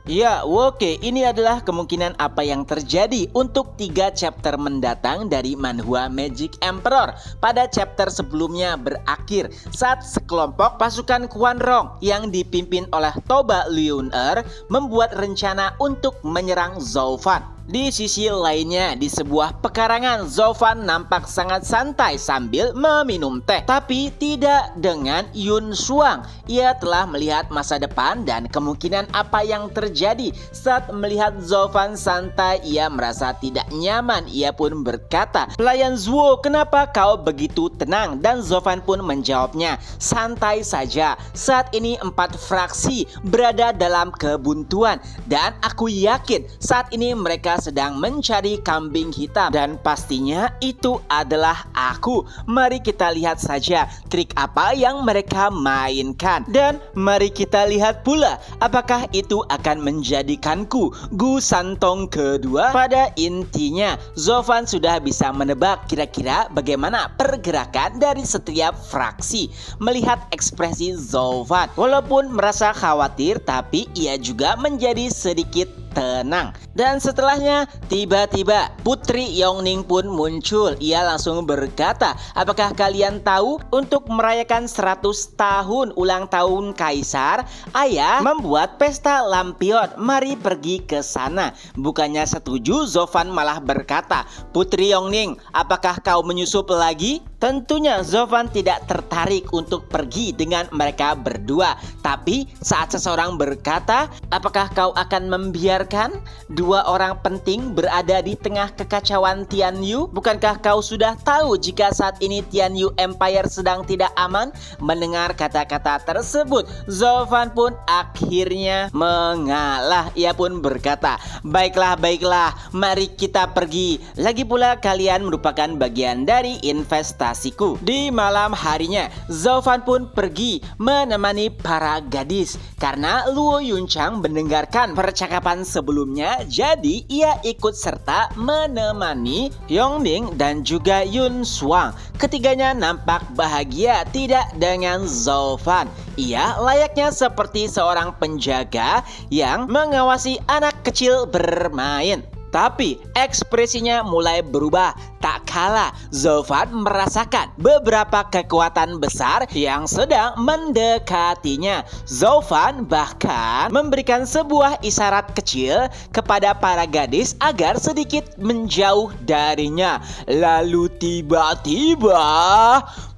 Ya, oke. Ini adalah kemungkinan apa yang terjadi untuk 3 chapter mendatang dari manhwa Magic Emperor. Pada chapter sebelumnya berakhir saat sekelompok pasukan Kwanrong yang dipimpin oleh Toba Liun-er membuat rencana untuk menyerang Zhou Fan. Di sisi lainnya, di sebuah pekarangan, Zhou Fan nampak sangat santai sambil meminum teh. Tapi tidak dengan Yun Shuang. Ia telah melihat masa depan dan kemungkinan apa yang terjadi. Saat melihat Zhou Fan santai, ia merasa tidak nyaman. Ia pun berkata, "Pelayan Zuo, kenapa kau begitu tenang?" Dan Zhou Fan pun menjawabnya, "Santai saja. Saat ini 4 fraksi berada dalam kebuntuan. Dan aku yakin saat ini mereka sedang mencari kambing hitam. Dan pastinya itu adalah aku. Mari kita lihat saja trik apa yang mereka mainkan. Dan mari kita lihat pula apakah itu akan menjadikanku Gu Santong kedua." Pada intinya, Zhou Fan sudah bisa menebak kira-kira bagaimana pergerakan dari setiap fraksi. Melihat ekspresi Zhou Fan, walaupun merasa khawatir, tapi ia juga menjadi sedikit tenang. Dan setelahnya tiba-tiba Putri Yongning pun muncul. Ia langsung berkata, "Apakah kalian tahu untuk merayakan 100 tahun ulang tahun Kaisar, ayah membuat pesta lampion. Mari pergi ke sana." Bukannya setuju, Zhou Fan malah berkata, "Putri Yongning, apakah kau menyusup lagi?" Tentunya Zhou Fan tidak tertarik untuk pergi dengan mereka berdua. Tapi saat seseorang berkata, "Apakah kau akan membiarkan 2 orang penting berada di tengah kekacauan Tianyu? Bukankah kau sudah tahu jika saat ini Tianyu Empire sedang tidak aman?" Mendengar kata-kata tersebut, Zhou Fan pun akhirnya mengalah. Ia pun berkata, baiklah, mari kita pergi. Lagi pula kalian merupakan bagian dari investasiku." Di malam harinya, Zhou Fan pun pergi menemani para gadis. Karena Luo Yunchang mendengarkan percakapan sebelumnya, jadi ia ikut serta menemani Yongning dan juga Yun Shuang. Ketiganya nampak bahagia tidak dengan Zhou Fan. Ia layaknya seperti seorang penjaga yang mengawasi anak kecil bermain. Tapi ekspresinya mulai berubah. Tak kalah Zhou Fan merasakan beberapa kekuatan besar yang sedang mendekatinya. Zhou Fan bahkan memberikan sebuah isyarat kecil kepada para gadis agar sedikit menjauh darinya. Lalu tiba-tiba,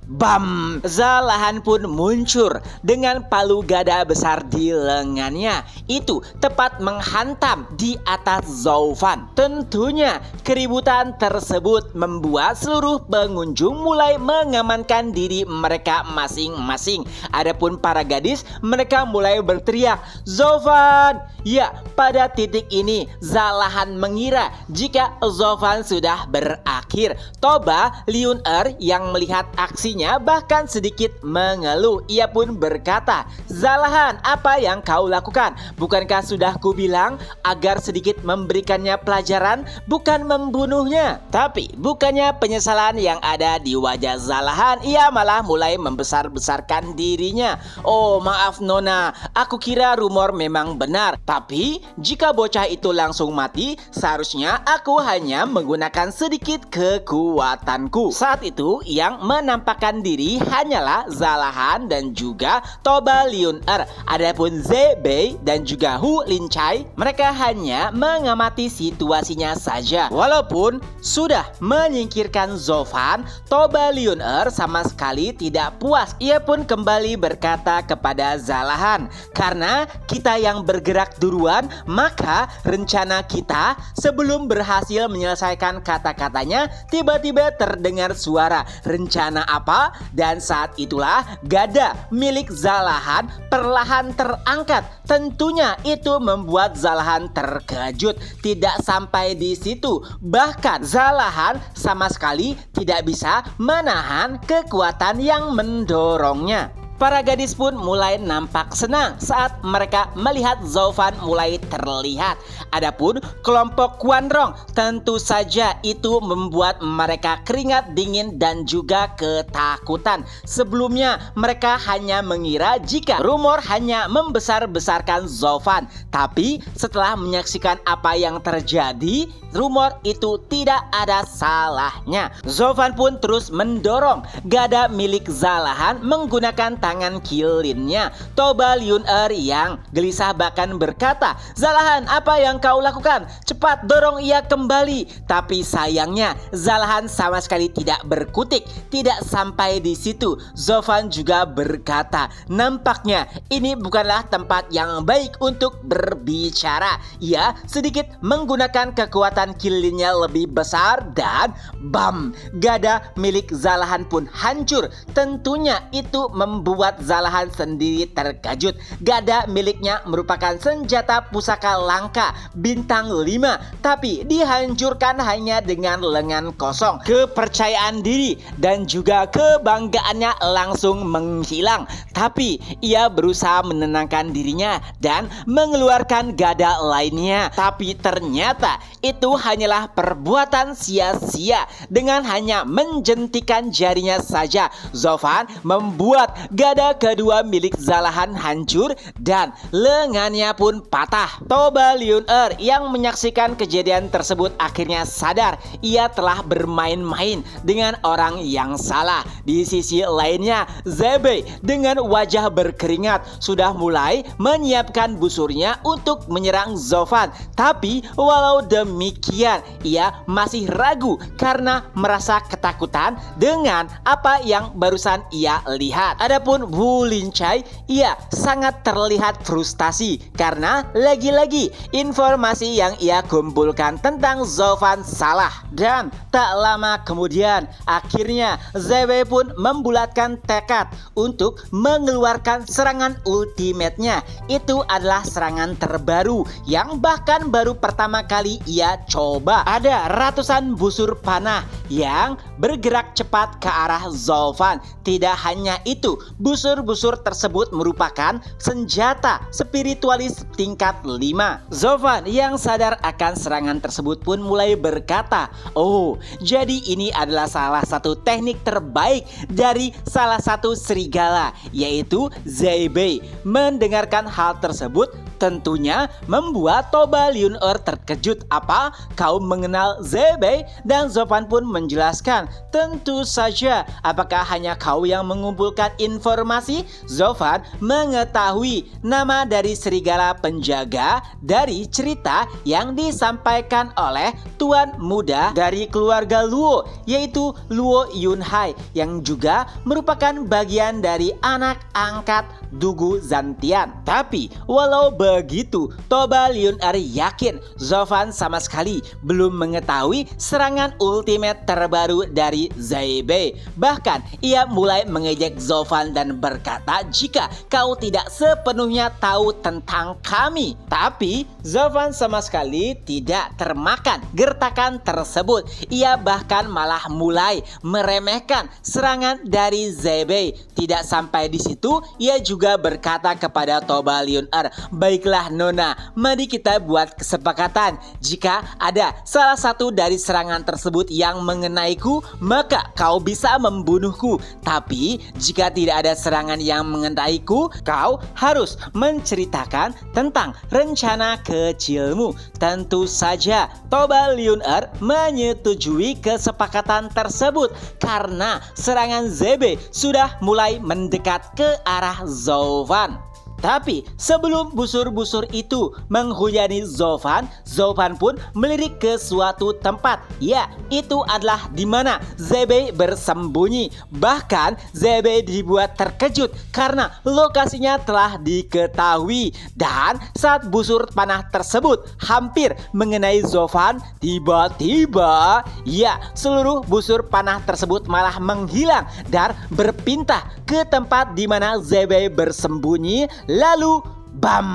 bam! Zalahan pun muncul dengan palu gada besar di lengannya. Itu tepat menghantam di atas Zhou Fan. Tentunya keributan tersebut membuat seluruh pengunjung mulai mengamankan diri mereka masing-masing. Adapun para gadis, mereka mulai berteriak, "Zhou Fan!" Ya, pada titik ini Zalahan mengira jika Zhou Fan sudah berakhir. Toba Liun-er yang melihat aksi bahkan sedikit mengeluh. Ia pun berkata, "Zalahan, apa yang kau lakukan? Bukankah sudah kubilang agar sedikit memberikannya pelajaran, bukan membunuhnya?" Tapi bukannya penyesalan yang ada di wajah Zalahan, ia malah mulai membesar-besarkan dirinya. "Oh, maaf Nona, aku kira rumor memang benar. Tapi jika bocah itu langsung mati, seharusnya aku hanya menggunakan sedikit kekuatanku." Saat itu yang menampakkan diri hanyalah Zalahan dan juga Toba Liun-er. Adapun Ze Bei dan juga Hu Lincai, mereka hanya mengamati situasinya saja. Walaupun sudah menyingkirkan Zhou Fan, Toba Liun-er sama sekali tidak puas. Ia pun kembali berkata kepada Zalahan, "Karena kita yang bergerak duluan, maka rencana kita..." Sebelum berhasil menyelesaikan kata-katanya, tiba-tiba terdengar suara, "Rencana apa?" Dan saat itulah gada milik Zalahan perlahan terangkat. Tentunya itu membuat Zalahan terkejut. Tidak sampai di situ, bahkan Zalahan sama sekali tidak bisa menahan kekuatan yang mendorongnya. Para gadis pun mulai nampak senang saat mereka melihat Zovan mulai terlihat. Adapun kelompok Quanrong tentu saja itu membuat mereka keringat dingin dan juga ketakutan. Sebelumnya mereka hanya mengira jika rumor hanya membesar-besarkan Zovan. Tapi setelah menyaksikan apa yang terjadi, rumor itu tidak ada salahnya. Zovan pun terus mendorong gada milik Zalahan menggunakan tangan kilinnya. Toba Liun-er yang gelisah bahkan berkata, "Zalahan, apa yang kau lakukan? Cepat dorong ia kembali." Tapi sayangnya Zalahan sama sekali tidak berkutik. Tidak sampai di situ, Zovan juga berkata, "Nampaknya ini bukanlah tempat yang baik untuk berbicara." Ia sedikit menggunakan kekuatan kilinnya lebih besar dan bam, gada milik Zalahan pun hancur. Tentunya itu membuat Zalahan sendiri terkejut. Gada miliknya merupakan senjata pusaka langka bintang 5, tapi dihancurkan hanya dengan lengan kosong. Kepercayaan diri dan juga kebanggaannya langsung menghilang. Tapi ia berusaha menenangkan dirinya dan mengeluarkan gada lainnya. Tapi ternyata itu hanyalah perbuatan sia-sia. Dengan hanya menjentikan jarinya saja, Zovan membuat gada kedua milik Zalahan hancur dan lengannya pun patah. Toba Liun-er yang menyaksikan kejadian tersebut akhirnya sadar ia telah bermain-main dengan orang yang salah. Di sisi lainnya, Zebei dengan wajah berkeringat sudah mulai menyiapkan busurnya untuk menyerang Zovan. Tapi walau demikian, ia masih ragu karena merasa ketakutan dengan apa yang barusan ia lihat. Adapun Wu Lincai, ia sangat terlihat frustasi karena lagi-lagi informasi yang ia kumpulkan tentang Zovan salah. Dan tak lama kemudian akhirnya Zebei pun membulatkan tekad untuk mengeluarkan serangan ultimate-nya. Itu adalah serangan terbaru yang bahkan baru pertama kali ia coba. Ada ratusan busur panah yang bergerak cepat ke arah Zovan. Tidak hanya itu, busur-busur tersebut merupakan senjata spiritualis tingkat 5. Zovan yang sadar akan serangan tersebut pun mulai berkata, "Oh, jadi ini adalah salah satu teknik terbaik dari salah satu serigala, yaitu Zebei." Mendengarkan hal tersebut tentunya membuat Toba Liun-er terkejut. "Apa? Kau mengenal Zebei?" Dan Zovan pun menjelaskan, "Tentu saja. Apakah hanya kau yang mengumpulkan informasi?" Zovan mengetahui nama dari serigala penjaga dari cerita yang disampaikan oleh tuan muda dari keluarga Luo, yaitu Luo Yunhai, yang juga merupakan bagian dari anak angkat Dugu Zantian. Tapi walau begitu, Toba Liun-er yakin Zovan sama sekali belum mengetahui serangan ultimate terbaru dari Zebei. Bahkan ia mulai mengejek Zovan dan berkata, "Jika kau tidak sepenuhnya tahu tentang kami." Tapi Zovan sama sekali tidak termakan gertakan tersebut. Ia bahkan malah mulai meremehkan serangan dari Zebei. Tidak sampai di situ, ia juga berkata kepada Toba Liun-er, "Baiklah Nona, mari kita buat kesepakatan. Jika ada salah satu dari serangan tersebut yang mengenaiku, maka kau bisa membunuhku. Tapi jika tidak ada serangan yang mengenaiku, kau harus menceritakan tentang rencana kecilmu." Tentu saja Toba Liun-er menyetujui kesepakatan tersebut karena serangan Zebei sudah mulai mendekat ke arah Zovan. Tapi sebelum busur-busur itu menghujani Zovan, Zovan pun melirik ke suatu tempat. Ya, itu adalah di mana Zebei bersembunyi. Bahkan Zebei dibuat terkejut karena lokasinya telah diketahui. Dan saat busur panah tersebut hampir mengenai Zovan, tiba-tiba ya, seluruh busur panah tersebut malah menghilang dan berpindah ke tempat di mana Zebei bersembunyi. Lalu Bam!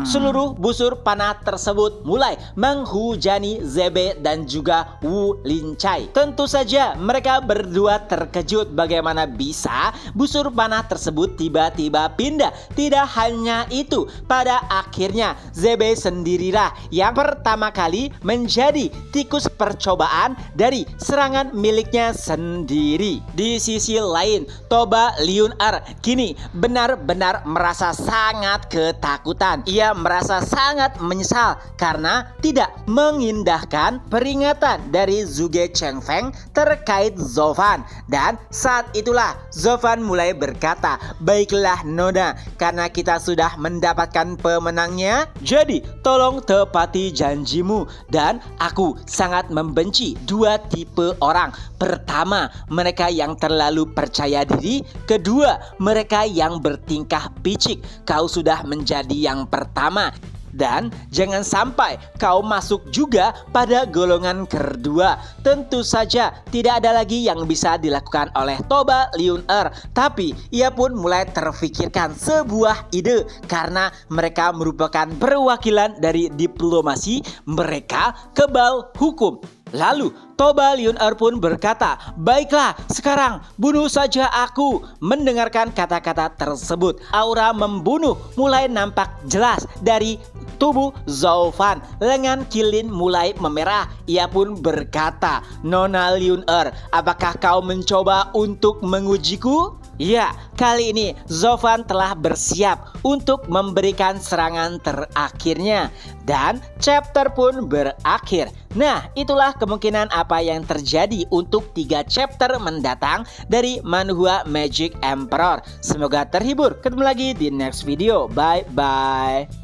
Seluruh busur panah tersebut mulai menghujani Zebe dan juga Wu Lincai. Tentu saja mereka berdua terkejut bagaimana bisa busur panah tersebut tiba-tiba pindah. Tidak hanya itu, pada akhirnya Zebe sendirilah yang pertama kali menjadi tikus percobaan dari serangan miliknya sendiri. Di sisi lain, Toba Liun Er kini benar-benar merasa sangat ketakutan. Ia merasa sangat menyesal karena tidak mengindahkan peringatan dari Zhuge Chengfeng terkait Zofan. Dan saat itulah Zofan mulai berkata, "Baiklah Nona, karena kita sudah mendapatkan pemenangnya, jadi tolong tepati janjimu." Dan aku sangat membenci dua tipe orang. Pertama, mereka yang terlalu percaya diri. Kedua, mereka yang bertingkah picik. Kau sudah menjadi yang pertama, dan jangan sampai kau masuk juga pada golongan kedua. Tentu saja tidak ada lagi yang bisa dilakukan oleh Toba Liun Er, tapi ia pun mulai terfikirkan sebuah ide karena mereka merupakan perwakilan dari diplomasi, mereka kebal hukum. Lalu Toba Liun Er pun berkata, "Baiklah, sekarang bunuh saja aku." Mendengarkan kata-kata tersebut, aura membunuh mulai nampak jelas dari tubuh Zofan. Lengan Qilin mulai memerah. Ia pun berkata, "Nona Liun Er, apakah kau mencoba untuk mengujiku?" Ya, kali ini Zofan telah bersiap untuk memberikan serangan terakhirnya. Dan chapter pun berakhir. Nah, itulah kemungkinan apa yang terjadi untuk 3 chapter mendatang dari Manhwa Magic Emperor. Semoga terhibur. Ketemu lagi di next video. Bye-bye.